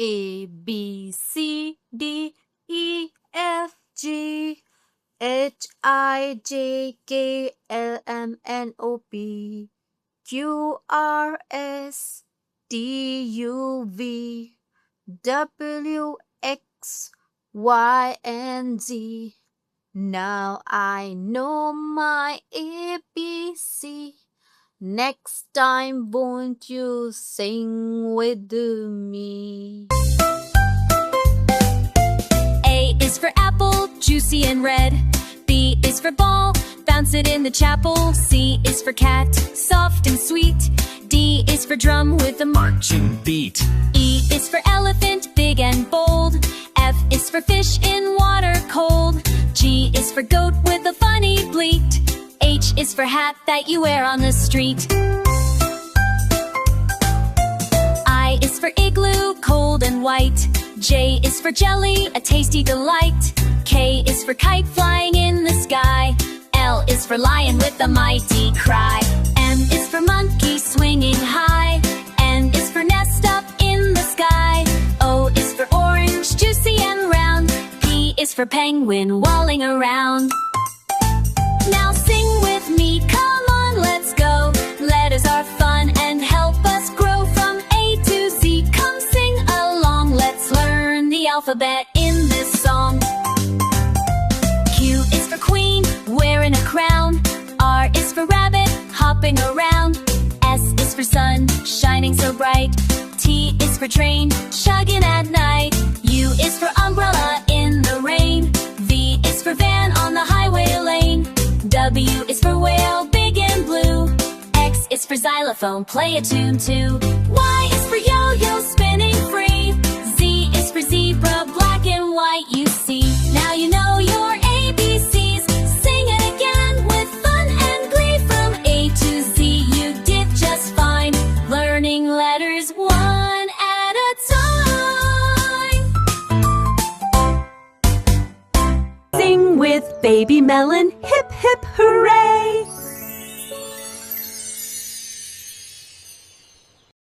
A, B, C, D, E, F, G, H, I, J, K, L, M, N, O, P, Q, R, S, T, U, V, W, X, Y, and Z. Now I know my ABC. Next time, won't you sing with me? A is for apple, juicy and red. B is for ball, bounce it in the chapel. C is for cat, soft and sweet. D is for drum with a marching beat. E is for elephant, big and bold. F is for fish in water cold. G is for goat with a funny bleat. H is for hat that you wear on the street. I is for igloo, cold and white. J is for jelly, a tasty delight. K is for kite flying in the sky. L is for lion with a mighty cry. M is for monkey swinging high. N is for nest up in the sky. O is for orange, juicy and round. P is for penguin walling around. Now sing with me, come on, let's go. Letters are fun and help us grow from A to Z. Come sing along, let's learn the alphabet in this song. Q is for queen, wearing a crown. R is for rabbit, hopping around. S is for sun, shining so bright. T is for train, chugging at night. U is for umbrella in the rain. V is for van on the highway lane. W is for whale, big and blue. X is for xylophone, play a tune too. Y is for yo-yo, spinning free. Z is for zebra, black and white, you see. Now you know your ABCs. Sing it again with fun and glee. From A to Z, you did just fine. Learning letters one at a time. Sing with Baby Melon, hip hip hooray!